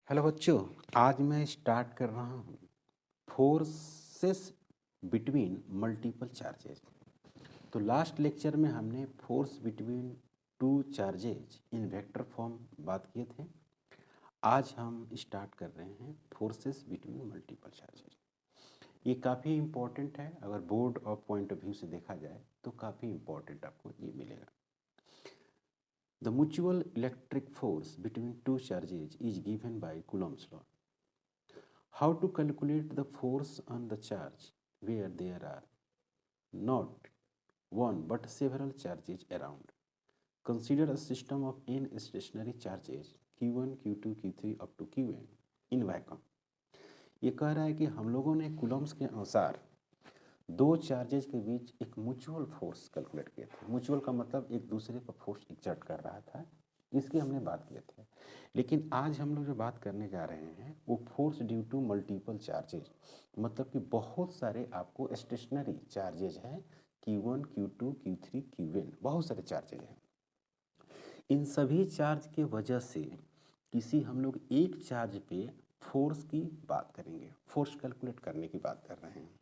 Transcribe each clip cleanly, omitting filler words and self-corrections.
Hello बच्चों, आज मैं स्टार्ट कर रहा हूँ फोर्सेस बिटवीन मल्टीपल चार्जेज। तो लास्ट लेक्चर में हमने फोर्स बिटवीन टू चार्जेज इन वेक्टर फॉर्म बात किए थे। आज हम स्टार्ट कर रहे हैं फोर्सेस बिटवीन मल्टीपल चार्जेज। ये काफ़ी इम्पोर्टेंट है, अगर बोर्ड और पॉइंट ऑफ व्यू से देखा जाए तो काफ़ी इम्पोर्टेंट आपको ये मिलेगा। The mutual electric force between two charges is given by Coulomb's law. How to calculate the force on the charge where there are not one but several charges around? Consider a system of n stationary charges q1, q2, q3 up to qn in vacuum. ये कह रहा है कि हम लोगों ने Coulomb's के अनुसार दो चार्जेज के बीच एक म्यूचुअल फोर्स कैलकुलेट किए थे। म्यूचुअल का मतलब एक दूसरे पर फोर्स एक्सर्ट कर रहा था, इसकी हमने बात किए थे। लेकिन आज हम लोग जो बात करने जा रहे हैं वो force due to multiple charges, मतलब कि बहुत सारे आपको स्टेशनरी चार्जेज हैं, Q1, Q2, Q3, Qn, बहुत सारे चार्जेज हैं। इन सभी चार्ज के वजह से किसी हम लोग एक चार्ज पे फोर्स की बात करेंगे, फोर्स कैलकुलेट करने की बात कर रहे हैं।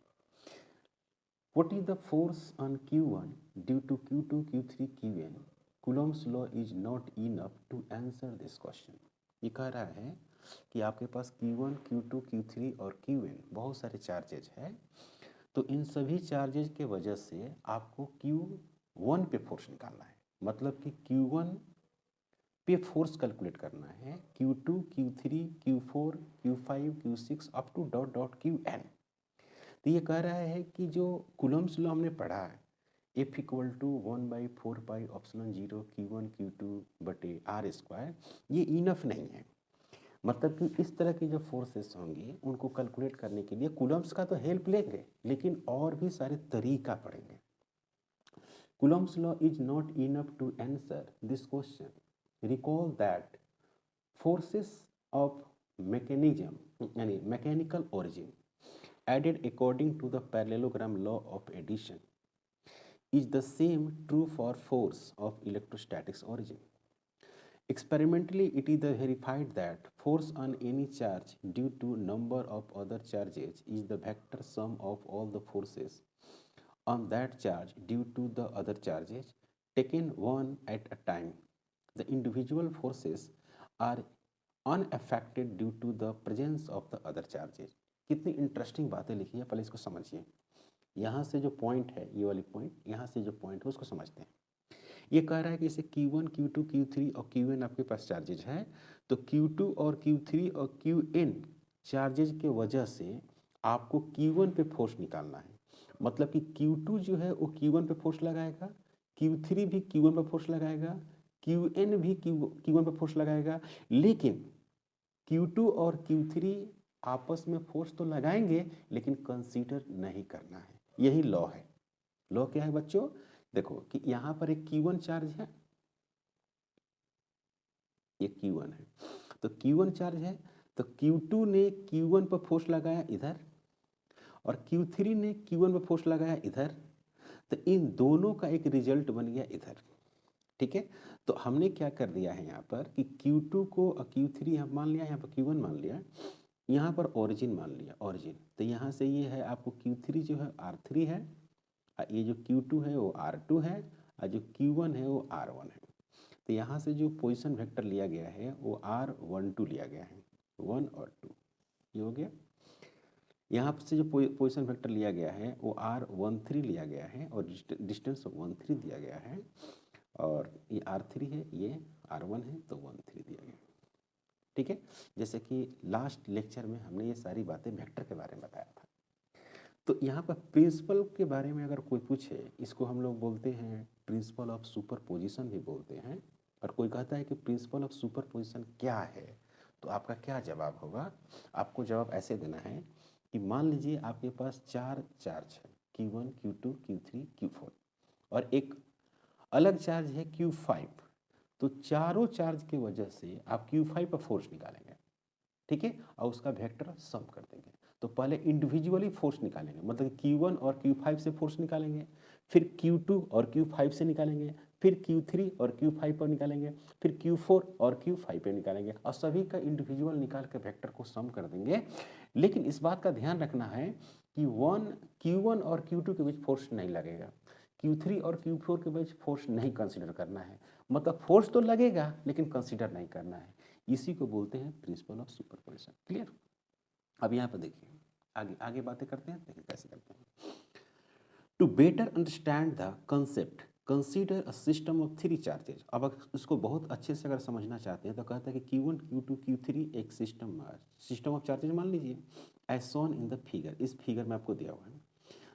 What is the force on Q1 due to Q2, Q3, Qn? Coulomb's law is not enough to answer this question. ये कह रहा है कि आपके पास Q1, Q2, Q3 और Qn बहुत सारे चार्जेज हैं, तो इन सभी चार्जेज के वजह से आपको Q1 पे फोर्स निकालना है, मतलब कि Q1 पे फोर्स कैलकुलेट करना है, Q2, Q3, Q4, Q5, Q6 up to dot dot Qn। तो ये कह रहा है कि जो कूलम्स लॉ हमने पढ़ा है F equal to 1/4 pi epsilon 0 Q1 Q2 बटे R स्क्वायर, ये इनफ नहीं है। मतलब कि इस तरह की जो फोर्सेस होंगी उनको कैलकुलेट करने के लिए कूलम्स का तो हेल्प लेंगे, लेकिन और भी सारे तरीका पढ़ेंगे। Coulomb's law is not enough to answer this question. Recall that forces of mechanism यानी mechanical origin added according to the parallelogram law of addition is the same true for force of electrostatics origin. Experimentally, it is verified that force on any charge due to number of other charges is the vector sum of all the forces on that charge due to the other charges taken one at a time. The individual forces are unaffected due to the presence of the other charges. कितनी interesting बातें लिखी है, पहले इसको समझिए। यहाँ से जो पॉइंट है, ये वाली पॉइंट, यहाँ से जो पॉइंट है उसको समझते हैं। ये कह रहा है कि इसे Q1, Q2, Q3 और Qn आपके पास चार्जेज हैं, तो Q2 और Q3 और Qn चार्जेज के वजह से आपको Q1 पे फोर्स निकालना है। मतलब कि Q2 जो है वो Q1 पे फोर्स लगाएगा, Q3 भी Q1 पे फोर्स लगाएगा, Qn भी Q1 पे फोर्स लगाएगा, लेकिन Q2 और Q3 आपस में फोर्स तो लगाएंगे लेकिन कंसीडर नहीं करना है। यही लॉ है। लॉ क्या है बच्चों? देखो कि यहाँ पर एक Q1 चार्ज है, ये Q1 है, तो Q1 चार्ज है, तो Q2 ने Q1 पर फोर्स लगाया इधर और Q3 ने Q1 पर फोर्स लगाया इधर, तो इन दोनों का एक रिजल्ट बन गया इधर। ठीक है, तो हमने क्या कर दिया है यहाँ पर कि Q2 को Q3 हम मान लिया, यहाँ पर Q1 मान लिया, यहाँ पर ओरिजिन मान लिया, ओरिजिन। तो यहाँ से ये है आपको Q3 जो है R3 है, ये जो Q2 है वो R2 है, और जो Q1 है वो R1 है। तो यहाँ से जो पोजीशन वेक्टर लिया गया है वो R12 लिया गया है, 1 और 2, ये हो गया। यहाँ से जो पोजीशन वेक्टर लिया गया है वो R13 लिया गया है और डिस्टेंस 13 दिया गया है, और ये R3 है, ये R1 है, तो 13 दिया गया। ठीक है, जैसे कि लास्ट लेक्चर में हमने ये सारी बातें वेक्टर के बारे में बताया था। तो यहाँ पर प्रिंसिपल के बारे में अगर कोई पूछे, इसको हम लोग बोलते हैं प्रिंसिपल ऑफ सुपरपोजिशन भी बोलते हैं। और कोई कहता है कि प्रिंसिपल ऑफ सुपरपोजिशन क्या है, तो आपका क्या जवाब होगा? आपको जवाब ऐसे देना है कि मान लीजिए आपके पास 4 चार्ज है, Q1, Q2, Q3, Q4, और एक अलग चार्ज है Q5, तो चारों चार्ज की वजह से आप Q5 पर फोर्स निकालेंगे। ठीक है, और उसका वेक्टर सम कर देंगे। तो पहले इंडिविजुअली फोर्स निकालेंगे, मतलब Q1 और Q5 से फोर्स निकालेंगे, फिर Q2 और Q5 से निकालेंगे, फिर Q3 और Q5 पर निकालेंगे, फिर Q4 और Q5 पे निकालेंगे और सभी का इंडिविजुअल निकाल के वेक्टर को सम कर देंगे। लेकिन इस बात का ध्यान रखना है कि Q1 और Q2 के बीच फोर्स नहीं लगेगा, Q3 और Q4 के बीच फोर्स नहीं कंसिडर करना है। मतलब फोर्स तो लगेगा लेकिन कंसिडर नहीं करना है। इसी को बोलते हैं प्रिंसिपल ऑफ सुपरपोजिशन। क्लियर? अब यहाँ पर देखिए, आगे आगे बातें करते हैं, देखिए कैसे करते हैं। To better understand the concept consider a system of three charges. अब इसको बहुत अच्छे से अगर समझना चाहते हैं तो कहते हैं कि Q1 Q2 Q3 एक सिस्टम ऑफ चार्जेज मान लीजिए as shown in the figure. इस फिगर में आपको दिया हुआ है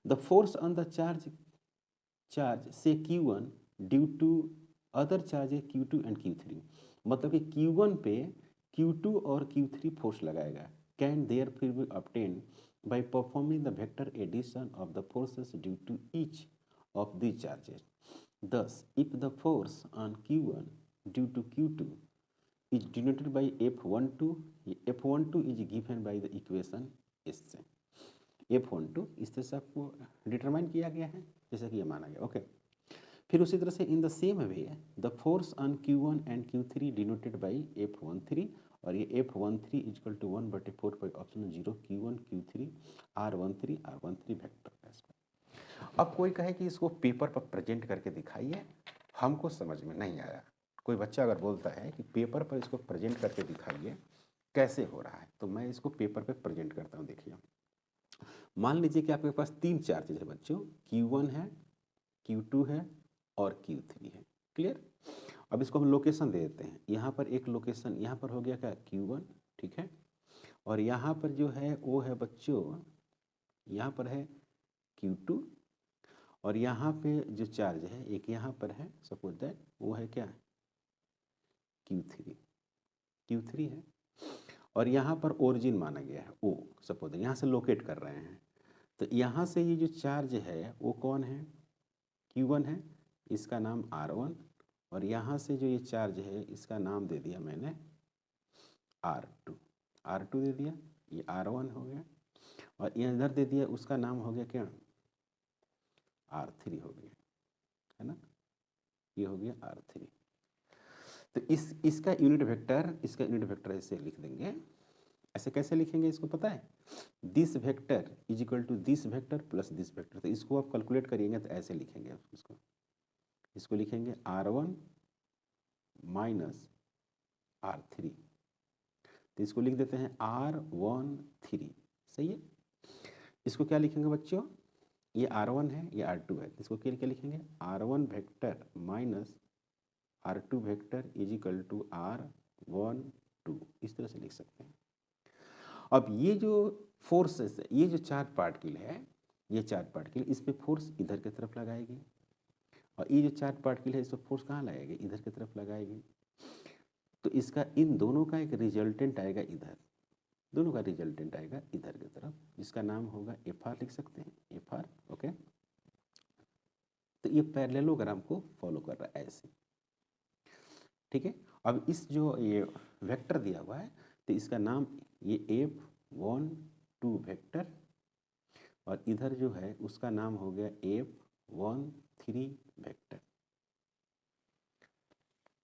the force on the charge से Q1 due to other charges Q2 and Q3। मतलब कि Q1 पे Q2 और Q3 फोर्स लगाएगा, can therefore B obtained by performing the vector addition of the forces due to each of these charges. Thus, if the force on Q1 due to Q2 is denoted by F12, F12 is given by the equation S से। F12 इस तरह से आपको determine किया गया है जैसा कि ये माना गया। ओके, फिर उसी तरह से in the same way the force on Q1 and Q3 denoted by F13 और ये F13 equal to 1/4 by epsilon 0 Q1 Q3 R13 vector है इसका। अब कोई कहे कि इसको पेपर पर प्रेजेंट करके दिखाइए, हमको समझ में नहीं आया। कोई बच्चा अगर बोलता है कि पेपर पर इसको प्रेजेंट करके दिखाइए कैसे हो रहा है, तो मैं इसको पेपर पर प्रेजेंट करता हूँ। देखिए, मान लीजिए कि आपके पास तीन चार्जेज है बच्चों, Q1 है, Q2 है और Q3 है। क्लियर? अब इसको हम लोकेशन दे देते हैं। यहाँ पर एक लोकेशन, यहाँ पर हो गया क्या Q1, ठीक है, और यहाँ पर जो है वो है बच्चों, यहाँ पर है Q2 और यहाँ पे जो चार्ज है एक यहाँ पर है, सपोज दैट वो है क्या Q3 है, और यहाँ पर ओरिजिन माना गया है O, सपोज यहाँ से लोकेट कर रहे हैं। तो यहाँ से ये जो चार्ज है वो कौन है, Q1 है, इसका नाम R1, और यहाँ से जो ये चार्ज है इसका नाम दे दिया मैंने R2 दे दिया, ये R1 हो गया, और ये इधर दे दिया उसका नाम हो गया क्या R3 हो गया, है ना, ये हो गया R3। तो इसका यूनिट वेक्टर ऐसे लिख देंगे। ऐसे कैसे लिखेंगे इसको पता है, this vector is equal to this vector plus this vector. तो इसको आप कैलकुलेट करिएगा तो ऐसे लिखेंगे इसको लिखेंगे R1 माइनस R3। तो इसको लिख देते हैं R13। सही है? इसको क्या लिखेंगे बच्चों, ये R1 है, ये R2 है, इसको क्या लिखेंगे R1 vector minus R2 vector is equal to R12। इस तरह से लिख सकते हैं। अब ये जो फोर्सेस है, ये जो चार्ज पार्टिकल है, ये चार्ज पार्टिकल इस पे फोर्स इधर की तरफ लगाएगी, और ये जो चार्ज पार्टिकल है इस पर फोर्स कहाँ लगाएगी, इधर की तरफ लगाएगी। तो इसका इन दोनों का एक रिजल्टेंट आएगा इधर, दोनों का रिजल्टेंट आएगा इधर की तरफ, जिसका नाम होगा FR, लिख सकते हैं FR। ओके, तो ये पैरेललोग्राम को फॉलो कर रहा है ऐसे, ठीक है। अब इस जो ये वेक्टर दिया हुआ है तो इसका नाम ये F12 वेक्टर, और इधर जो है उसका नाम हो गया F13 वेक्टर।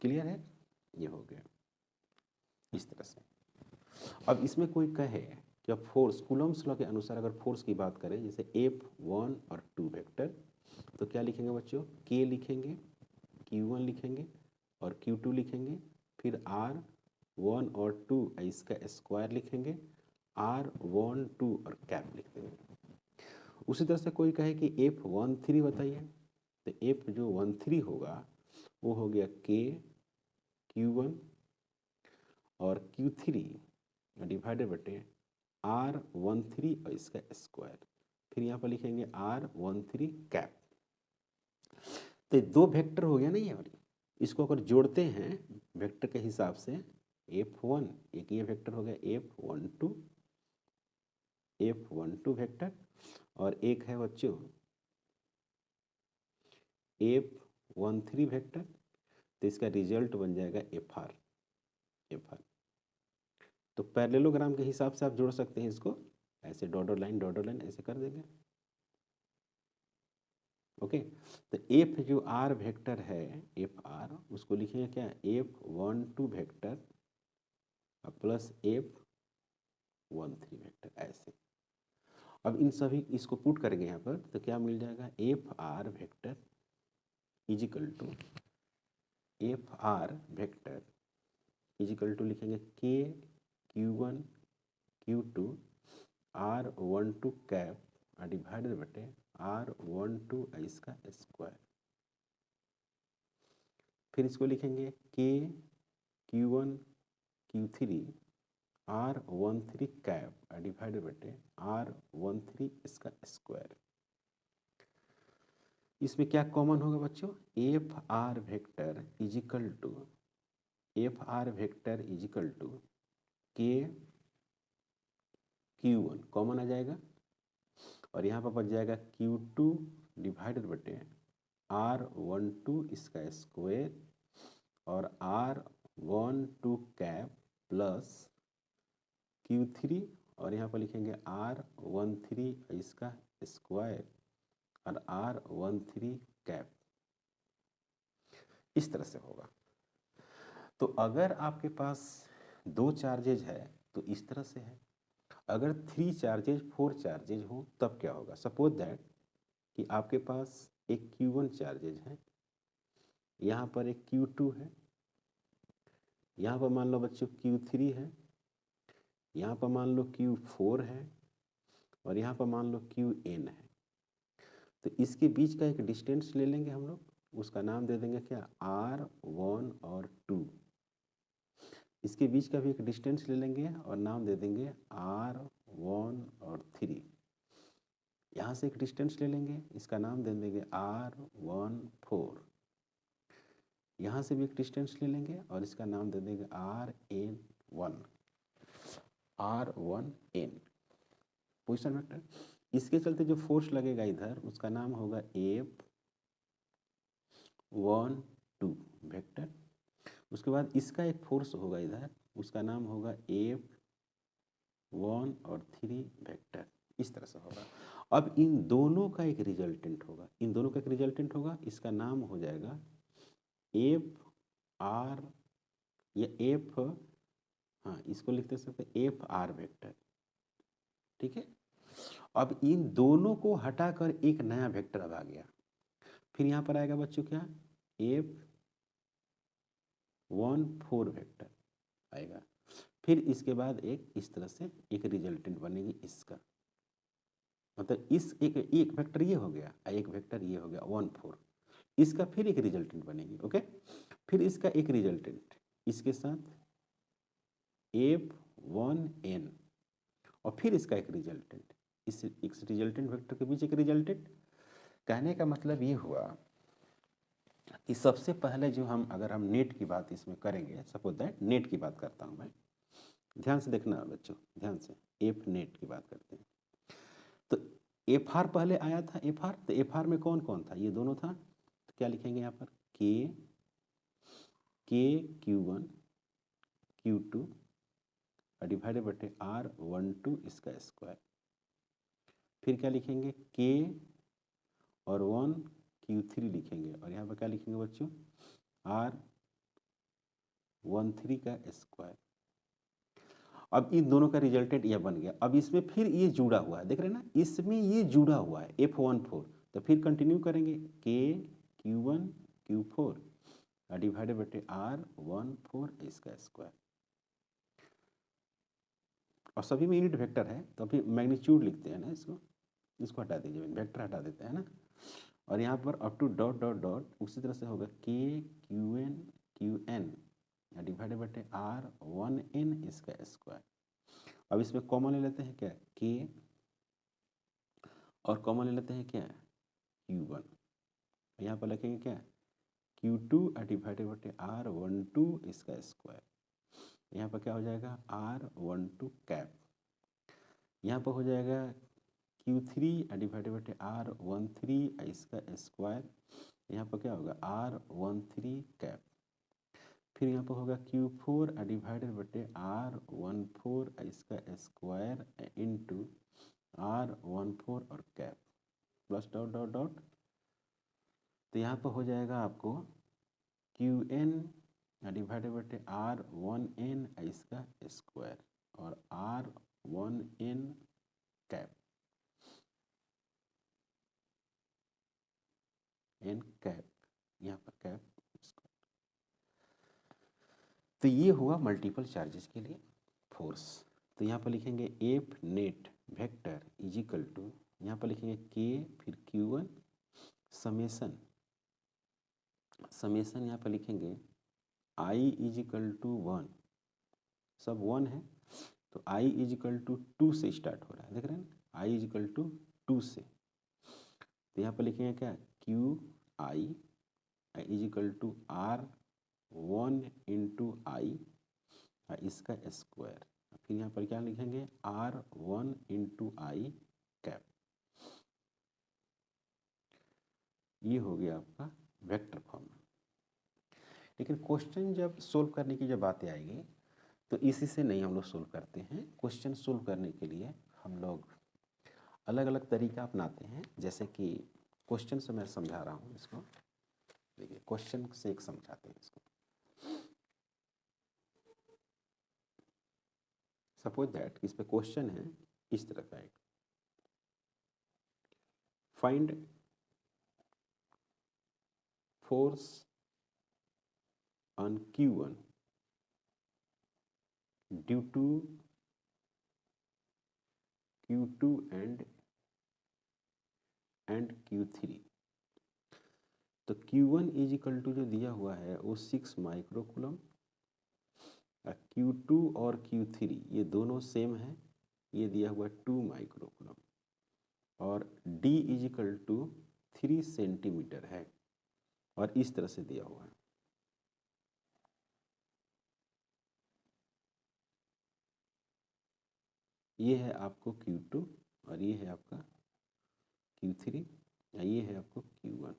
क्लियर है? ये हो गया इस तरह से। अब इसमें कोई कहे कि अब फोर्स कूलम्ब्स लॉ के अनुसार अगर फोर्स की बात करें, जैसे F1 और 2 वेक्टर, तो क्या लिखेंगे बच्चों, K लिखेंगे, Q1 लिखेंगे और Q2 लिखेंगे, फिर R1 और 2 इसका स्क्वायर लिखेंगे, R12 और कैप लिख देंगे। उसी तरह से कोई कहे कि F13 बताइए, तो F जो 13 होगा वो हो गया K Q1 और Q3 डिवाइडेड बटे R13 और इसका स्क्वायर, फिर यहाँ पर लिखेंगे R13 कैप। तो दो वेक्टर हो गया ना ये वाली, इसको अगर जोड़ते हैं वेक्टर के हिसाब से F1, एक ये वेक्टर हो गया F12 वेक्टर, और एक है बच्चों F13 वेक्टर, तो इसका रिजल्ट बन जाएगा FR। तो पैरेललोग्राम के हिसाब से आप जोड़ सकते हैं इसको, ऐसे डॉटर लाइन ऐसे कर देंगे। ओके। तो एफ जो आर वेक्टर है, एफ आर, उसको लिखेंगे क्या, F12 vector plus F13 vector, ऐसे। अब इन सभी इसको पुट करेंगे यहाँ पर, तो क्या मिल जाएगा, F R vector is equal to लिखेंगे K Q1 Q2 R12 cap divided बटे R12 इसका स्क्वायर। फिर इसको लिखेंगे K Q1 Q3 R13 cap divided बटे R13 इसका स्क्वायर। इसमें क्या कॉमन होगा बच्चों, F R vector is equal to K Q1 common आ जाएगा, और यहाँ पर बच जाएगा Q2 डिवाइडेड बटे R12 इसका स्क्वायर और R12 कैप प्लस Q3, और यहाँ पर लिखेंगे R13 इसका स्क्वायर और R13 कैप। इस तरह से होगा। तो अगर आपके पास 2 चार्जेज है तो इस तरह से है, अगर 3 चार्जेज 4 चार्जेज हो तब क्या होगा। सपोज दैट कि आपके पास एक Q1 चार्जेज है, यहाँ पर एक Q2 है, यहाँ पर मान लो बच्चों Q3 है, यहाँ पर मान लो Q4 है, और यहाँ पर मान लो Qn है। तो इसके बीच का एक डिस्टेंस ले लेंगे हम लोग, उसका नाम दे देंगे क्या, R1 और 2। इसके बीच का भी एक डिस्टेंस ले लेंगे और नाम दे देंगे R1 और 3। यहाँ से एक डिस्टेंस ले लेंगे, इसका नाम दे देंगे R14। यहाँ से भी एक डिस्टेंस ले लेंगे और इसका नाम दे देंगे R1n पोजिशन वेक्टर। इसके चलते जो फोर्स लगेगा इधर उसका नाम होगा F12 वेक्टर। उसके बाद इसका एक फोर्स होगा इधर, उसका नाम होगा F1 और 3 वेक्टर। इस तरह से होगा। अब इन दोनों का एक रिजल्टेंट होगा, इसका नाम हो जाएगा FR या F, हाँ इसको लिखते सकते FR वेक्टर। ठीक है। अब इन दोनों को हटाकर एक नया वेक्टर अब आ गया, फिर यहाँ पर आएगा बच्चों क्या, F14 वेक्टर आएगा। फिर इसके बाद एक इस तरह से एक रिजल्टेंट बनेगी इसका, मतलब इस एक वेक्टर ये हो गया, एक वेक्टर ये हो गया 14, इसका फिर एक रिजल्टेंट बनेगी। ओके। फिर इसका एक रिजल्टेंट इसके साथ F1n, और फिर इसका एक रिजल्टेंट, इस रिजल्टेंट वेक्टर के बीच एक रिजल्टेंट। कहने का मतलब ये हुआ कि सबसे पहले जो अगर हम नेट की बात इसमें करेंगे, सपोज दैट नेट की बात करता हूँ मैं, ध्यान से देखना बच्चों, ध्यान से एफ नेट की बात करते हैं। तो एफ आर पहले आया था, एफ आर, तो एफ आर में कौन कौन था, ये दोनों था। तो क्या लिखेंगे यहाँ पर, के Q1 Q2 डिवाइडेड बटे R12 इसका स्क्वायर। फिर क्या लिखेंगे, K और 1 Q3 लिखेंगे, और यहाँ पर क्या लिखेंगे बच्चों, R13 का स्क्वायर। अब इन दोनों का रिजल्टेंट यह बन गया। अब इसमें फिर ये जुड़ा हुआ है, देख रहे हैं ना, इसमें ये जुड़ा हुआ है F14। तो फिर कंटिन्यू करेंगे, K Q1 Q4 डिवाइडेड बटे R14 इसका स्क्वायर। और सभी में यूनिट वेक्टर है तो अभी मैग्नीट्यूड लिखते हैं ना, इसको हटा दीजिए, वेक्टर हटा देते हैं ना, और यहाँ पर up to dot dot dot उसी तरह से होगा K Qn डिवाइडेड बटे R1n इसका स्क्वायर। अब इसमें कॉमन ले लेते हैं क्या, K, और कॉमन ले लेते हैं क्या, Q1। यहाँ पर लिखेंगे क्या, Q2 डिवाइडेड बटे R12 इसका स्क्वायर। यहाँ पर क्या हो जाएगा, R12 कैप। यहाँ पर हो जाएगा Q3 डिवाइडेड बटे R13 इसका स्क्वायर। यहाँ पर क्या होगा, R13 कैप। फिर यहाँ पर होगा Q4 डिवाइडेड बटे R14 इसका स्क्वायर इंटू R14 और cap, plus dot dot dot तो यहाँ पर हो जाएगा आपको Qn डिवाइडेड बटे R1n इसका स्क्वायर और R1n कैप n कैप, यहाँ पर कैप स्क्वायर। तो ये हुआ मल्टीपल चार्जेस के लिए फोर्स। तो यहाँ पर लिखेंगे F net vector is equal to, यहाँ पर लिखेंगे के फिर Q1 समेसन यहाँ पर लिखेंगे I इज इक्वल टू 1, सब 1 है तो I इज इक्वल टू 2 से स्टार्ट हो रहा है, देख रहे हैं I इज इक्वल टू 2 से। तो यहाँ पर लिखेंगे क्या QI is equal to R1 into I इसका स्क्वायर, फिर यहाँ पर क्या लिखेंगे R1 इंटू I कैप। ये हो गया आपका वेक्टर फॉर्म। लेकिन क्वेश्चन जब सोल्व करने की जब बातें आएगी तो इसी से नहीं हम लोग सोल्व करते हैं। क्वेश्चन सोल्व करने के लिए हम लोग अलग अलग तरीका अपनाते हैं। जैसे कि क्वेश्चन से मैं समझा रहा हूँ इसको, देखिए क्वेश्चन से एक समझाते हैं इसको। सपोज दैट इस पे क्वेश्चन है इस तरह का, find force on Q1 due to Q2 and Q3। तो Q1 इज इक्वल टू जो दिया हुआ है वो 6 माइक्रोकूलम, Q2 और Q3 ये दोनों सेम है, ये दिया हुआ 2 माइक्रोकूलम और D is equal to 3 centimetre है और इस तरह से दिया हुआ है। ये है आपको Q2 और ये है आपका Q3 या ये है आपको Q1,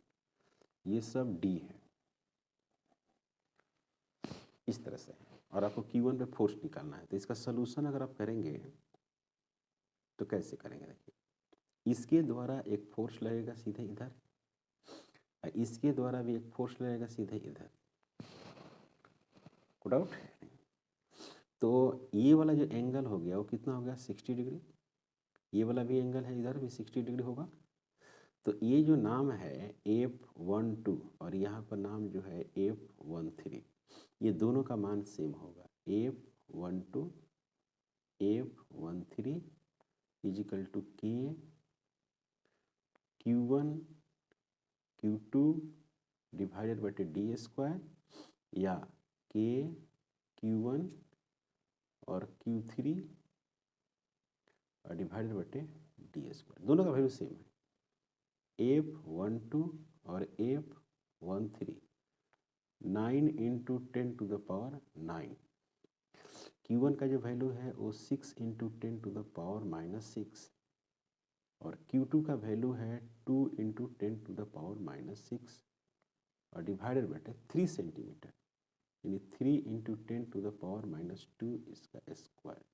ये सब D है इस तरह से। और आपको Q1 पे फोर्स निकालना है। तो इसका सलूशन अगर आप करेंगे तो कैसे करेंगे, देखिए इसके द्वारा एक फोर्स लगेगा सीधे इधर, इसके द्वारा भी एक फोर्स लगेगा सीधे इधर, कोई डाउट। तो ये वाला जो एंगल हो गया वो कितना हो गया 60 डिग्री, ये वाला भी एंगल है इधर भी 60 डिग्री होगा। तो ये जो नाम है F12 और यहाँ पर नाम जो है F13, ये दोनों का मान सेम होगा। F12 F13 is equal to K Q1 Q2 divided बटे डी स्क्वायर या के Q1 और Q3 डिवाइडेड बटे डी स्क्वायर, दोनों का वैल्यू सेम है। F12 और F13 9 into 10 to the power 9, Q1 का जो वैल्यू है वो 6 इंटू 10 टू द पावर -6 और Q2 का वैल्यू है 2 इंटू 10 टू द पावर -6 और डिवाइडेड बटे 3 सेंटीमीटर, यानी 3 इंटू 10 टू द पावर -2 इसका square.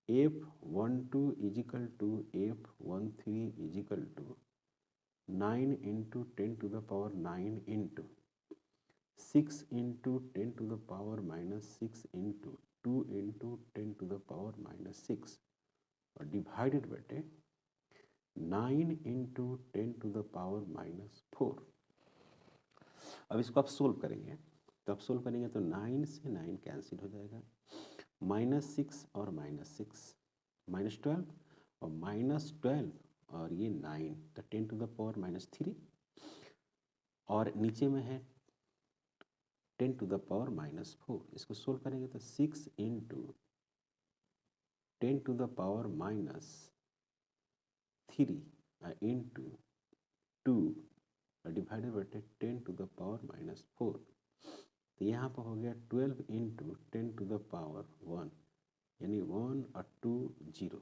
F12 is equal to F13 is equal to 9 into 10 to the power 9 into 6 into 10 to the power -6 into 2 into 10 to the power -6 और divided बटे 9 into 10 to the power -4। अब इसको आप solve करेंगे तो आप solve करेंगे तो 9 से 9 कैंसिल हो जाएगा, -6 और -6 -12 और -12 और ये 9 तो 10 टू द पावर -3 और नीचे में है 10 टू द पावर -4। इसको सोल्व करेंगे तो 6 into 10 to the power -3 into 2 divided बटे 10 टू द पावर -4। तो यहाँ पर हो गया 12 इंटू 10 टू द पावर 1 यानी 1 और 2 0,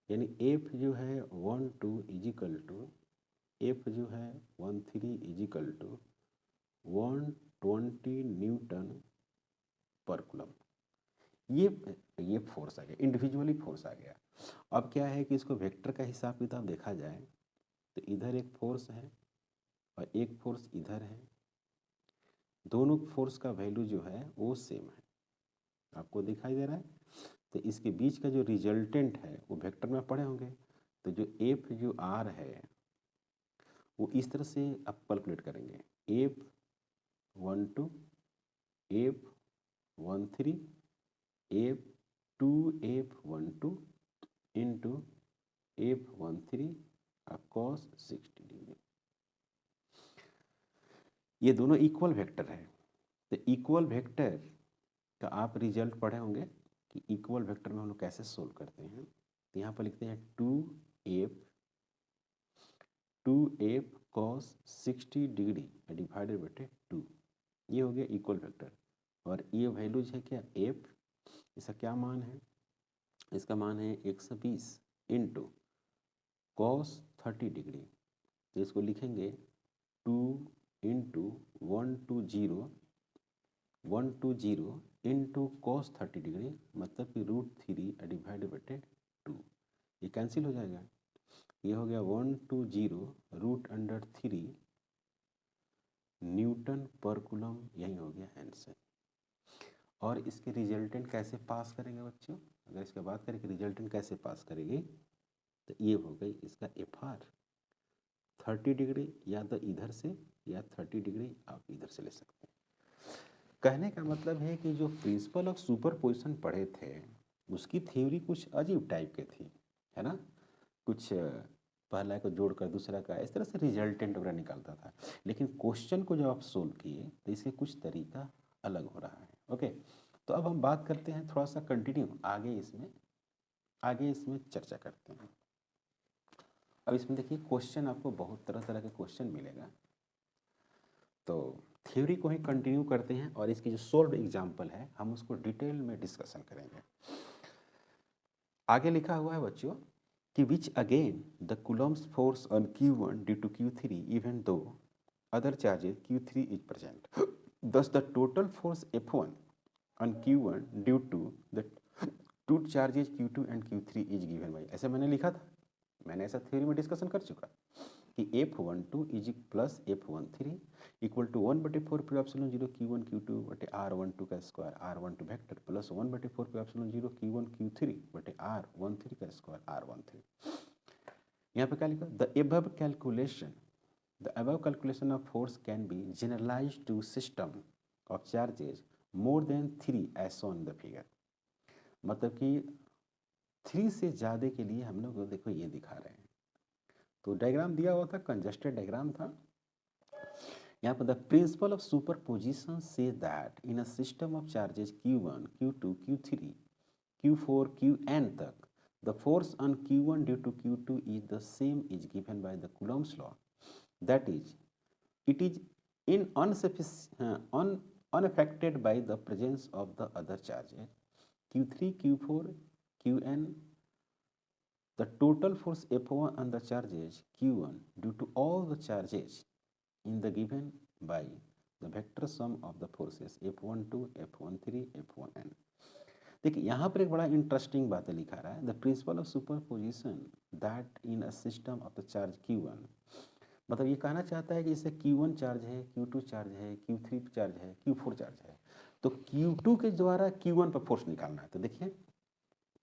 यानी F जो है 12 इजिकल टू F जो है 13 इजिकल टू 120 न्यूटन पर कूलम। ये फोर्स आ गया, इंडिविजुअली फोर्स आ गया। अब क्या है कि इसको वेक्टर का हिसाब किताब देखा जाए तो इधर एक फोर्स है और एक फोर्स इधर है, दोनों फोर्स का वैल्यू जो है वो सेम है, आपको दिखाई दे रहा है। तो इसके बीच का जो रिजल्टेंट है वो वेक्टर में पढ़े होंगे, तो जो एफ जो आर है वो इस तरह से आप कैलकुलेट करेंगे, F12, F13, F2, F12 into F13 cos 60 degree. ये दोनों इक्वल वेक्टर है। तो इक्वल वेक्टर का आप रिजल्ट पढ़े होंगे कि इक्वल वेक्टर में हम लोग कैसे सोल्व करते हैं। तो यहाँ पर लिखते हैं 2f cos 60 degree divided by 2, ये हो गया इक्वल वेक्टर। और ये वैल्यूज है क्या, f, इसका क्या मान है, इसका मान है 120 इंटू cos 30 डिग्री। तो इसको लिखेंगे 2 इंटू 120 इंटू cos 30 डिग्री, मतलब कि √3 डिवाइडेड बाई 2, ये कैंसिल हो जाएगा। ये हो गया 120 √3 न्यूटन पर कूलम, यही हो गया आंसर। और इसके रिजल्टेंट कैसे पास करेंगे बच्चों, अगर इसके बात करें कि रिजल्टेंट कैसे पास करेंगे, तो ये हो गई इसका FR 30 डिग्री, या तो इधर से या 30 डिग्री आप इधर से ले सकते हैं। कहने का मतलब है कि जो प्रिंसिपल ऑफ सुपरपोजिशन पढ़े थे उसकी थ्योरी कुछ अजीब टाइप की थी, है ना, कुछ पहला को जोड़कर दूसरा का इस तरह से रिजल्टेंट वगैरह निकालता था। लेकिन क्वेश्चन को जब आप सोल्व किए तो इसके कुछ तरीका अलग हो रहा है। ओके, तो अब हम बात करते हैं थोड़ा सा कंटिन्यू आगे इसमें चर्चा करते हैं। अब इसमें देखिए क्वेश्चन आपको बहुत तरह तरह के क्वेश्चन मिलेगा, तो थ्योरी को ही कंटिन्यू करते हैं और इसकी जो सोल्व एग्जाम्पल है हम उसको डिटेल में डिस्कशन करेंगे। आगे लिखा हुआ है बच्चों कि which again the Coulomb's force on Q1 due to Q3 even though other charges Q3 is present, thus the total force F1 on Q1 due to the two charges Q2 and Q3 is given by, ऐसे मैंने लिखा था, मैंने ऐसा theory में discussion कर चुका कि F12 is plus F13 equal to 1/4 pi epsilon 0 Q1 Q2 बटे R12 का square R12 vector plus 1/4 pi epsilon 0 Q1 Q3 बटे R13 का स्क्वायर R13। यहाँ पे क्या लिखा, the above calculation of force can be generalized to system of charges more than 3 as shown in the figure। मतलब कि 3 से ज़्यादा के लिए हम लोग देखो ये दिखा रहे हैं, तो डायग्राम दिया हुआ था, कंजस्टेड डायग्राम था। यहाँ पर द प्रिंसिपल ऑफ सुपरपोजिशन से that in a system of charges Q1, Q2, Q3, Q4, Qn तक the force on Q1 due to Q2 is the same is given by the Coulomb's law, that is it is unaffected by the presence of the other charges Q3, Q4, Qn. The total force F1 on the charges Q1 due to all the charges in the given by the vector sum of the forces F12, F13, F1n। देखिए यहाँ पर एक बड़ा interesting बात लिखा रहा है, the principle of superposition that in a system of the charge Q1, मतलब ये कहना चाहता है कि इससे Q1 चार्ज है, Q2 चार्ज है, Q3 चार्ज है, Q4 चार्ज है, तो Q2 के द्वारा Q1 पर फोर्स निकालना है। तो देखिए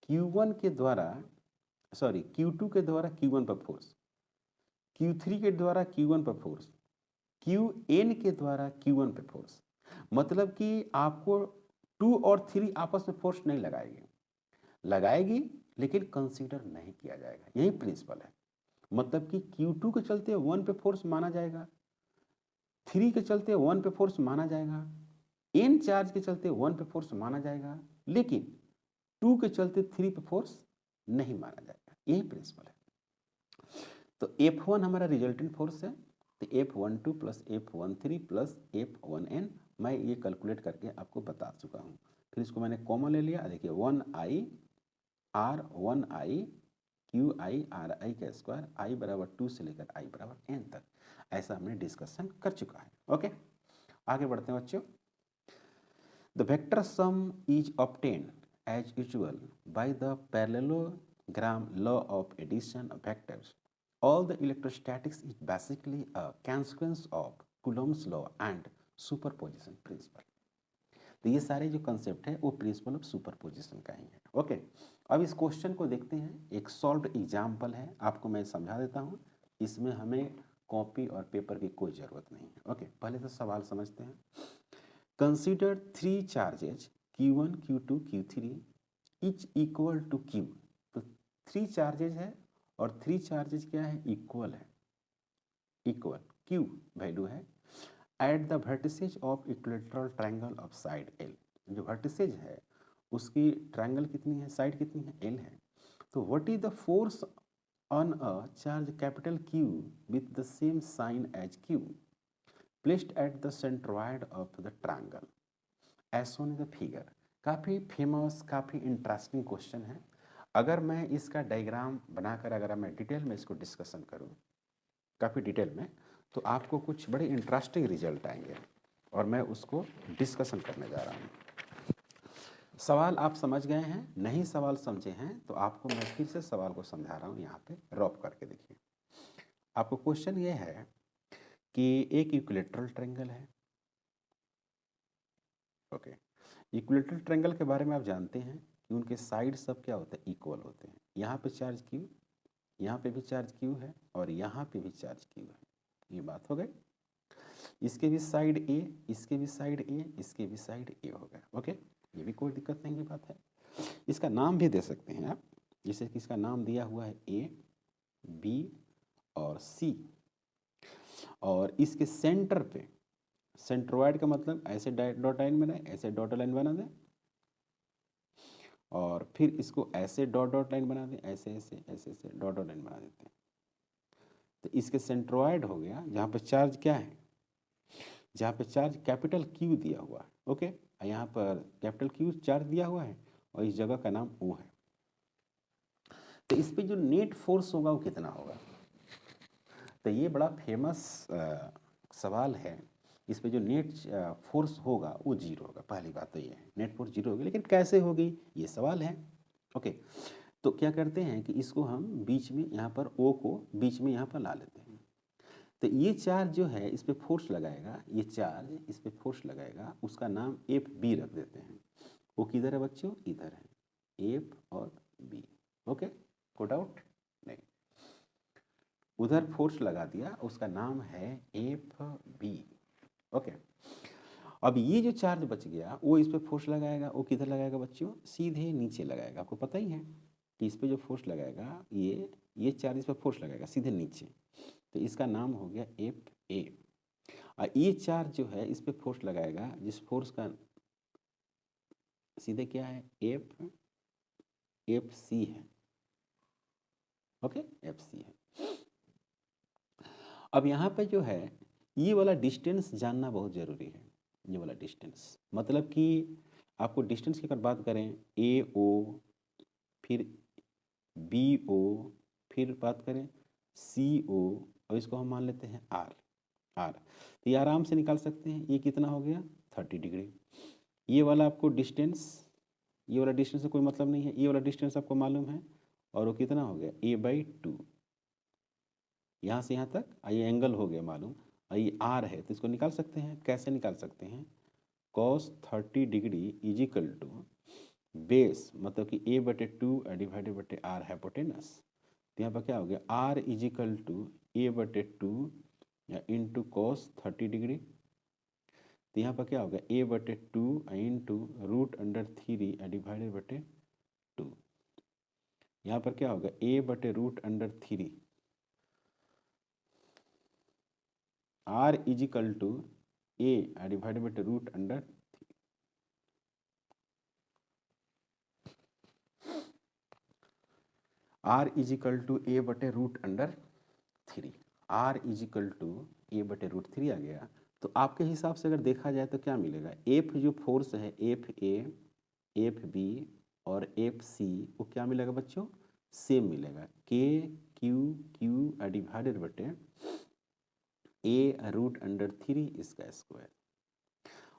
Q2 के द्वारा Q1 पर फोर्स, Q3 के द्वारा Q1 पर फोर्स, Qn के द्वारा Q1 पर फोर्स, मतलब कि आपको 2 और 3 आपस में फोर्स नहीं लगाएगी लेकिन कंसीडर नहीं किया जाएगा, यही प्रिंसिपल है। मतलब कि Q2 के चलते 1 पे फोर्स माना जाएगा, 3 के चलते 1 पे फोर्स माना जाएगा, n चार्ज के चलते 1 पे फोर्स माना जाएगा, लेकिन 2 के चलते 3 पे फोर्स नहीं माना जाएगा, यही प्रिंसिपल है। तो F1 हमारा रिजल्टेंट फोर्स है, तो F12 plus F13 plus F1n मैं ये कैलकुलेट करके आपको बता चुका हूँ। फिर इसको मैंने कॉमन ले लिया, देखिए 1i R1i QI RI का स्क्वायर i बराबर 2 से लेकर i बराबर n तक, ऐसा हमने डिस्कशन कर चुका है। ओके, आगे बढ़ते हैं बच्चों। The vector sum is obtained as usual by the parallelogram law of addition of vectors All the electrostatics is basically a consequence of Coulomb's law and superposition principle. तो ये सारे जो कंसेप्ट है वो प्रिंसिपल ऑफ सुपरपोजिशन का ही है। Okay, अब इस क्वेश्चन को देखते हैं। एक सॉल्व्ड एग्जाम्पल है, आपको मैं समझा देता हूँ। इसमें हमें कॉपी और पेपर की कोई ज़रूरत नहीं है। ओके, पहले तो सवाल समझते हैं। Consider 3 charges Q1, Q2, Q3 each equal to Q। तो 3 चार्जेज है और 3 चार्जेज क्या है, इक्वल है। इक्वल Q वैल्यू है at the vertices of equilateral triangle of side L। जो वर्टिसेज है उसकी ट्रायंगल कितनी है, साइड कितनी है, L है। तो what is the force on a charge capital Q with the same sign as Q placed at the centroid of the triangle as shown in the figure. काफ़ी famous, काफ़ी interesting question है। अगर मैं इसका diagram बनाकर अगर मैं detail में इसको डिस्कशन करूँ काफ़ी डिटेल में, तो आपको कुछ बड़े इंटरेस्टिंग रिजल्ट आएंगे और मैं उसको डिस्कशन करने जा रहा हूँ। सवाल आप समझ गए हैं? नहीं सवाल समझे हैं तो आपको मैं फिर से सवाल को समझा रहा हूँ, यहाँ पे रॉप करके देखिए। आपको क्वेश्चन ये है कि एक इक्विलेटरल ट्रायंगल है। ओके, इक्विलेटरल ट्रायंगल के बारे में आप जानते हैं कि उनके साइड सब क्या होते हैं, इक्वल होते हैं। यहाँ पे चार्ज Q, यहाँ पे भी चार्ज Q है और यहाँ पे भी चार्ज Q है। ये बात हो गई। इसके भी साइड A, इसके भी साइड A, इसके भी साइड A हो गया। ओके, ये भी कोई दिक्कत नहीं की बात है। इसका नाम भी दे सकते हैं आप, जैसे कि इसका नाम दिया हुआ है A, B और C। और इसके सेंटर पे, सेंट्रोइड का मतलब ऐसे डॉट लाइन बनाए, ऐसे डॉट लाइन बना दें और फिर इसको ऐसे डॉट डॉट लाइन बना दें, ऐसे ऐसे ऐसे ऐसे डॉट डॉट लाइन बना देते हैं। तो इसके सेंट्रोइड हो गया जहाँ पे चार्ज क्या है, जहाँ पे चार्ज कैपिटल Q दिया हुआ है। ओके, यहाँ पर कैपिटल Q चार्ज दिया हुआ है और इस जगह का नाम O है। तो इस पे जो नेट फोर्स होगा वो कितना होगा? तो ये बड़ा फेमस सवाल है। इस पे जो नेट फोर्स होगा वो 0 होगा। पहली बात तो ये है, नेट फोर्स 0 होगी, लेकिन कैसे होगी ये सवाल है। ओके, तो क्या करते हैं कि इसको हम बीच में, यहाँ पर O को बीच में यहाँ पर ला लेते हैं। तो ये चार्ज जो है इस पे फोर्स लगाएगा, ये चार्ज इस पे फोर्स लगाएगा, उसका नाम FB रख देते हैं। वो किधर है बच्चों, इधर है, F और B। ओके, कोई डाउट नहीं। उधर फोर्स लगा दिया, उसका नाम है FB। ओके, अब ये जो चार्ज बच गया वो इस पे फोर्स लगाएगा, वो किधर लगाएगा बच्चों, सीधे नीचे लगाएगा। आपको पता ही है कि इस पे जो फोर्स लगाएगा, ये चार्ज इस पे फोर्स लगाएगा सीधे नीचे, तो इसका नाम हो गया FA। और ये चार्ज जो है इस पे फोर्स लगाएगा, जिस फोर्स का सीधे क्या है, FC है। ओके, FC है। अब यहाँ पे जो है ये वाला डिस्टेंस जानना बहुत ज़रूरी है। ये वाला डिस्टेंस मतलब कि आपको डिस्टेंस की अगर बात करें, AO, फिर BO, फिर बात करें CO, और इसको हम मान लेते हैं R। तो ये आराम से निकाल सकते हैं। ये कितना हो गया, 30 डिग्री। ये वाला आपको डिस्टेंस, ये वाला डिस्टेंस से कोई मतलब नहीं है, ये वाला डिस्टेंस आपको मालूम है, और वो कितना हो गया, A/2। यहाँ से यहाँ तक ये एंगल हो गया मालूम, और ये R है, तो इसको निकाल सकते हैं। कैसे निकाल सकते हैं, cos 30 degree is equal to base, मतलब कि A/2 डिवाइडेड बटे R हाइपोटेनस। तो यहाँ पर क्या हो गया, R is equal to A/2 या इंटू cos 30 डिग्री। तो यहाँ पर क्या होगा, A/2 इंटू √3 डिवाइडेड बटे 2। यहाँ पर क्या होगा, A/√3। R is equal to A divided बटे √3। R is equal to A/√3। R is equal to A/√3 आ गया। तो आपके हिसाब से अगर देखा जाए तो क्या मिलेगा, F जो फोर्स है, FA, FB और FC, वो क्या मिलेगा बच्चों, सेम मिलेगा, KQQ डिवाइडेड बटे A√3 इसका स्क्वायर।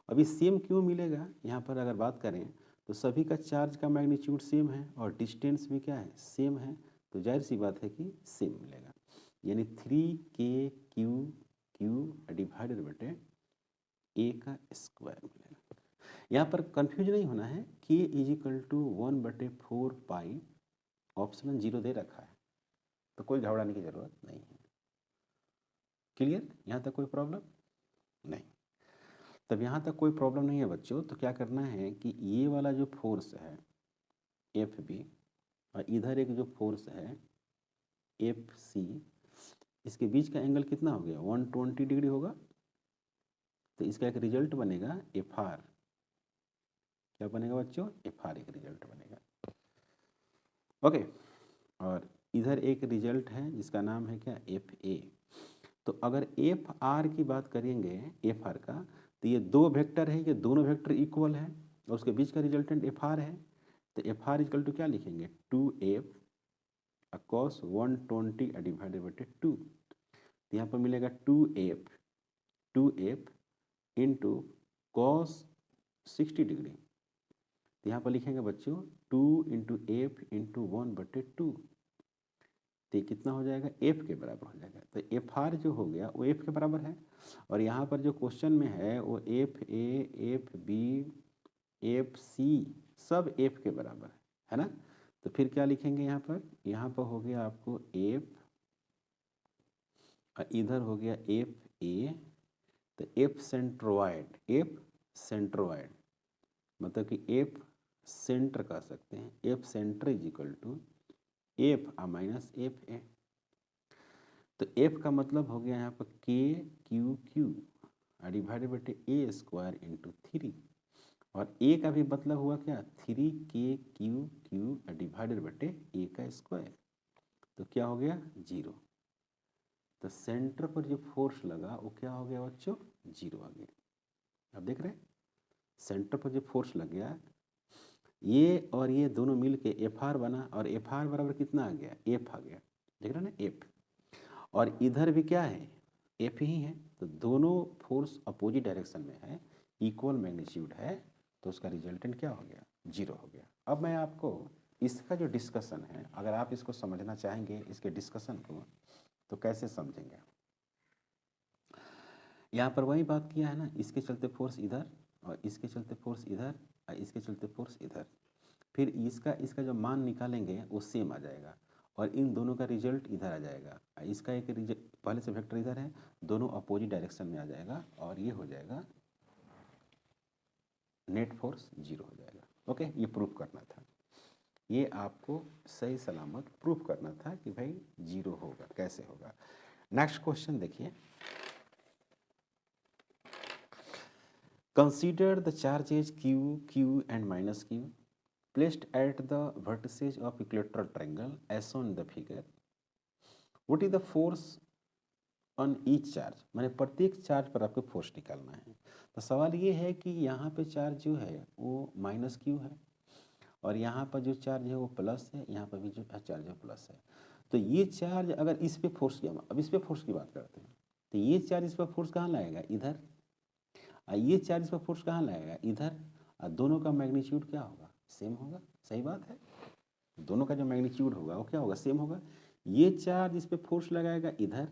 अभी सेम क्यों मिलेगा, यहाँ पर अगर बात करें तो सभी का चार्ज का मैग्नीट्यूड सेम है और डिस्टेंस भी क्या है, सेम है, तो जाहिर सी बात है कि सेम मिलेगा। यानी 3KQ डिवाइडेड बटे ए का स्क्वायर मिलेगा। यहाँ पर कंफ्यूज नहीं होना है, K is equal to 1/4 pi epsilon 0 दे रखा है, तो कोई घबराने की ज़रूरत नहीं है। क्लियर? यहाँ तक कोई प्रॉब्लम नहीं। तब यहाँ तक कोई प्रॉब्लम नहीं है बच्चों, तो क्या करना है कि ये वाला जो फोर्स है FB और इधर एक जो फोर्स है FC, इसके बीच का एंगल कितना हो गया? 120 डिग्री होगा। तो इसका एक रिजल्ट बनेगा FR। क्या बनेगा बच्चों? FR एक रिजल्ट बनेगा। ओके, और इधर एक रिजल्ट है जिसका नाम है क्या? FA। तो अगर FR की बात करेंगे, FR का, तो ये दो वेक्टर है, ये दोनों वेक्टर इक्वल है और उसके बीच का रिजल्टेंट FR है। तो FR इक्वल टू क्या लिखेंगे? 2F cos 120 डिवाइडेड बटे 2। तो यहाँ पर मिलेगा 2F इंटू cos 60 डिग्री। तो यहाँ पर लिखेंगे बच्चों 2 इंटू F इंटू 1/2। तो कितना हो जाएगा? F के बराबर हो जाएगा। तो FR जो हो गया वो F के बराबर है, और यहाँ पर जो क्वेश्चन में है वो FA, FB, FC सब F के बराबर है ना। तो फिर क्या लिखेंगे यहाँ पर? यहाँ पर हो गया आपको F और इधर हो गया FA। तो F सेंट्रोइड मतलब कि F सेंटर कह सकते हैं। F centre is equal to F minus FA। तो F का मतलब हो गया यहाँ पर KQQ डिवाइडेड बटे A स्क्वायर इंटू 3, और A का भी मतलब हुआ क्या? 3KQQ डिवाइडेड बटे A का स्क्वायर। तो क्या हो गया? 0। तो सेंटर पर जो फोर्स लगा वो क्या हो गया बच्चों? 0 आ गया। अब देख रहे हैं, सेंटर पर जो फोर्स लग गया, ये और ये दोनों मिल के FR बना, और FR बराबर कितना आ गया? F आ गया। देख रहे हैं ना, F। और इधर भी क्या है? F ही है। तो दोनों फोर्स अपोजिट डायरेक्शन में है, इक्वल मैग्नीट्यूड है, तो उसका रिजल्टेंट क्या हो गया? 0 हो गया। अब मैं आपको इसका जो डिस्कशन है, अगर आप इसको समझना चाहेंगे इसके डिस्कशन को, तो कैसे समझेंगे? यहाँ पर वही बात किया है ना, इसके चलते फोर्स इधर, और इसके चलते फोर्स इधर, और इसके चलते फोर्स इधर। फिर इसका जो मान निकालेंगे वो सेम आ जाएगा, और इन दोनों का रिजल्ट इधर आ जाएगा। इसका एक रिजल्ट, पहले से वेक्टर इधर है, दोनों अपोजिट डायरेक्शन में आ जाएगा, और ये हो जाएगा नेट फोर्स 0 हो जाएगा। ओके, ये प्रूफ करना था, ये आपको सही सलामत प्रूफ करना था कि भाई 0 होगा। कैसे होगा? नेक्स्ट क्वेश्चन देखिए। Consider the charges Q and minus Q placed at the vertices of equilateral triangle as shown in the figure. What is the force on each charge? माने प्रत्येक चार्ज पर आपको फोर्स निकालना है। तो सवाल ये है कि यहाँ पे चार्ज जो है वो -Q है, और यहाँ पर जो चार्ज है वो प्लस है, यहाँ पर भी जो चार्ज है प्लस है। तो ये चार्ज अगर इस पे फोर्स किया, अब इस पे फोर्स की बात करते हैं, तो ये चार्ज इस पर फोर्स कहाँ लाएगा? इधर। ये चार्ज इस पर फोर्स कहाँ लाएगा? इधर। और दोनों का मैग्नीट्यूड क्या होगा? सेम होगा। सही बात है, दोनों का जो मैग्नीट्यूड होगा वो क्या होगा? सेम होगा। ये चार्ज इस पे फोर्स लगाएगा इधर,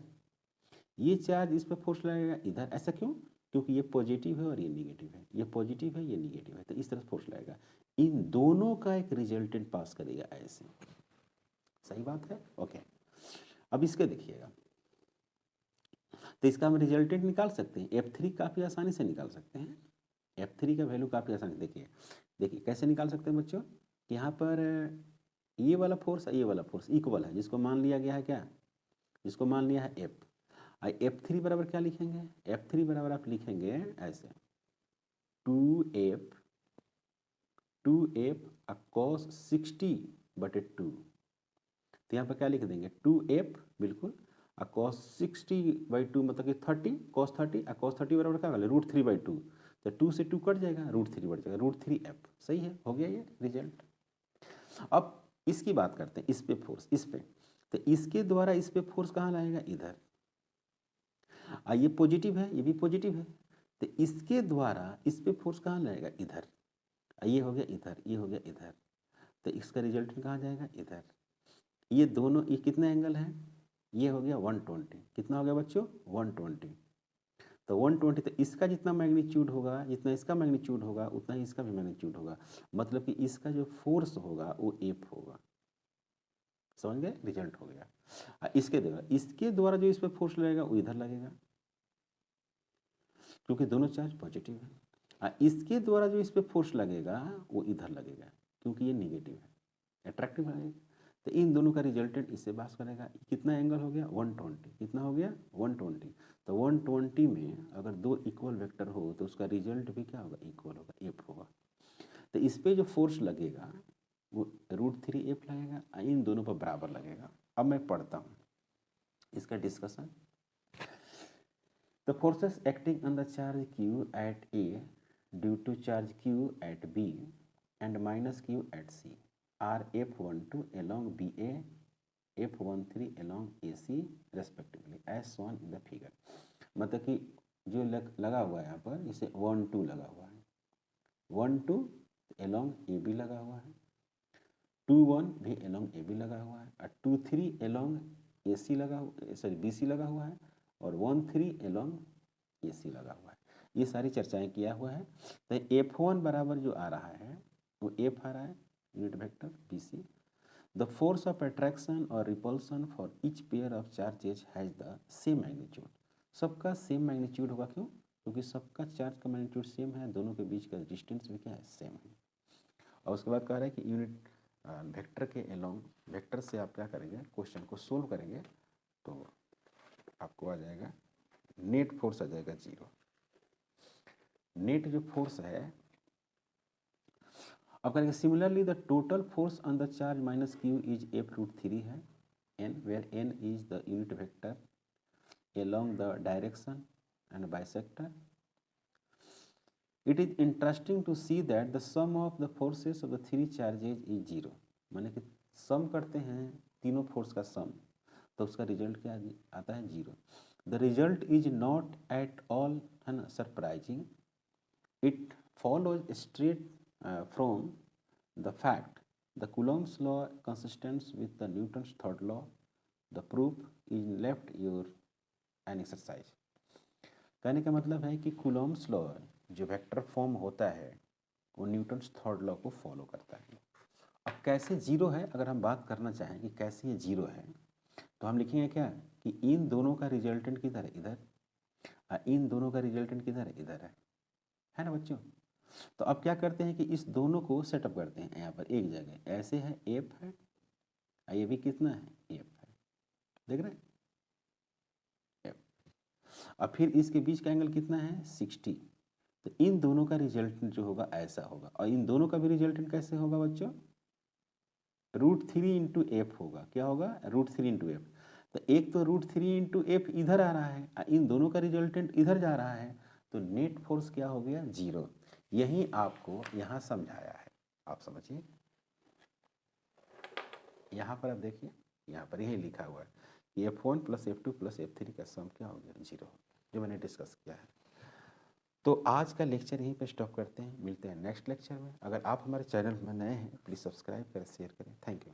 ये चार्ज इस पे फोर्स लगाएगा इधर। ऐसा क्यों? क्योंकि ये पॉजिटिव है और ये निगेटिव है, ये पॉजिटिव है ये निगेटिव है, तो इस तरह फोर्स लगाएगा। इन दोनों का एक रिजल्टेंट पास करेगा ऐसे। सही बात है। ओके, अब इसके देखिएगा, तो इसका हम रिजल्टेंट निकाल सकते हैं। F3 काफ़ी आसानी से निकाल सकते हैं। F3 का वैल्यू काफ़ी आसानी से देखिए कैसे निकाल सकते हैं बच्चों। यहाँ पर ये वाला फोर्स ये वाला फोर्स इक्वल है, जिसको मान लिया गया है क्या? जिसको मान लिया है F। F3 बराबर क्या लिखेंगे? F3 बराबर आप लिखेंगे ऐसे 2F cos 60/2। तो यहाँ पर क्या लिख देंगे? 2F बिल्कुल, cos 60/2 मतलब कि 30 cos 30, cos 30 बराबर क्या वाले? √3/2। तो 2 से 2 कट जाएगा, √3 बढ़ जाएगा, √3F। सही है, हो गया ये रिजल्ट। अब इसकी बात करते हैं, इस पे फोर्स, इस पे, तो इसके द्वारा इस पे फोर्स कहाँ लाएगा? इधर। ये पॉजिटिव है, ये भी पॉजिटिव है, तो इसके द्वारा इस पे फोर्स कहाँ लाएगा? इधर। ये हो गया इधर, ये हो गया इधर, तो इसका रिजल्ट कहाँ जाएगा? इधर। ये दोनों, ये कितना एंगल है? ये हो गया 120, कितना हो गया बच्चों 120। तो 120 तो इसका जितना मैग्नीट्यूड होगा, जितना इसका मैग्नीट्यूड होगा उतना ही इसका भी मैग्नीट्यूड होगा, मतलब कि इसका जो फोर्स होगा वो एफ होगा। समझ गए, रिजल्ट हो गया। इसके द्वारा जो इस पर फोर्स लगेगा वो इधर लगेगा क्योंकि दोनों चार्ज पॉजिटिव है। इसके द्वारा जो इस पर फोर्स लगेगा वो इधर लगेगा क्योंकि ये निगेटिव है, अट्रैक्टिव लगेगा। तो इन दोनों का रिजल्टेंट इससे पास करेगा। कितना एंगल हो गया 120, कितना हो गया 120। तो 120 में अगर दो इक्वल वेक्टर हो तो उसका रिजल्ट भी क्या होगा, इक्वल होगा, एफ होगा। तो इस पर जो फोर्स लगेगा वो √3 एफ लगेगा, इन दोनों पर बराबर लगेगा। अब मैं पढ़ता हूँ इसका discussion. The forces acting on the charge q at A due to charge q at B and minus q at C are F12 along BA, F13 along AC respectively as shown in the figure। मतलब कि जो लगा हुआ है यहाँ पर, इसे 1-2 लगा हुआ है, 1-2 along AB लगा हुआ है, 2-1 भी along AB लगा हुआ है, और 2-3 along AC लगा हुआ, सॉरी BC लगा हुआ है, और 1-3 along AC लगा हुआ है। ये सारी चर्चाएं किया हुआ है। तो F1 बराबर जो आ रहा है वो F आ रहा है, unit vector BC। The force of attraction or repulsion for each pair of charges has the same magnitude. सबका सेम मैग्नीट्यूड होगा, क्यों? क्योंकि सबका चार्ज का मैग्नीट्यूड सेम है, दोनों के बीच का डिस्टेंस भी क्या है, सेम है। और उसके बाद कह रहा है कि यूनिट वेक्टर के अलोंग, वेक्टर से आप क्या करेंगे, क्वेश्चन को सोल्व करेंगे तो आपको आ जाएगा नेट फोर्स आ जाएगा 0। नेट जो फोर्स है, अब करेंगे similarly the total force on the charge minus Q is F√3 है, n where n is the unit vector along the direction and bisector। It is interesting to see that the sum of the forces of the three charges is 0। माने कि सम करते हैं तीनों force का सम, तो उसका result क्या आता है, 0। The result is not at all है ना surprising, it follows straight from the fact the Coulomb's law consistent with the Newton's third law. The proof is left your an exercise. कहने का मतलब है कि कूलॉम्स लॉ जो vector form होता है वो न्यूटन्स थर्ड लॉ को फॉलो करता है। अब कैसे 0 है, अगर हम बात करना चाहें कि कैसे ये 0 है, तो हम लिखेंगे क्या कि इन दोनों का रिजल्टेंट किधर है, इधर, और इन दोनों का रिजल्टेंट किधर है, इधर है ना बच्चों। तो अब क्या करते हैं कि इस दोनों को सेटअप करते हैं यहाँ पर एक जगह, ऐसे है एफ है, ये भी कितना है, एफ है, देख रहे हैं एफ, और फिर इसके बीच का एंगल कितना है 60। तो इन दोनों का रिजल्टेंट जो होगा ऐसा होगा, और इन दोनों का भी रिजल्टेंट कैसे होगा बच्चों, √3 इंटू एफ होगा। क्या होगा, √3 इंटू एफ। तो एक तो √3 इंटू एफ इधर आ रहा है, इन दोनों का रिजल्टेंट इधर जा रहा है, तो नेट फोर्स क्या हो गया, 0। यही आपको यहाँ समझाया है, आप समझिए। यहाँ पर आप देखिए, यहाँ पर यही लिखा हुआ है कि F1 + F2 + F3 का सम क्या हो गया, 0 हो गया, जो मैंने डिस्कस किया है। तो आज का लेक्चर यहीं पे स्टॉप करते हैं, मिलते हैं नेक्स्ट लेक्चर में। अगर आप हमारे चैनल में नए हैं प्लीज़ सब्सक्राइब करें, शेयर करें। Thank you.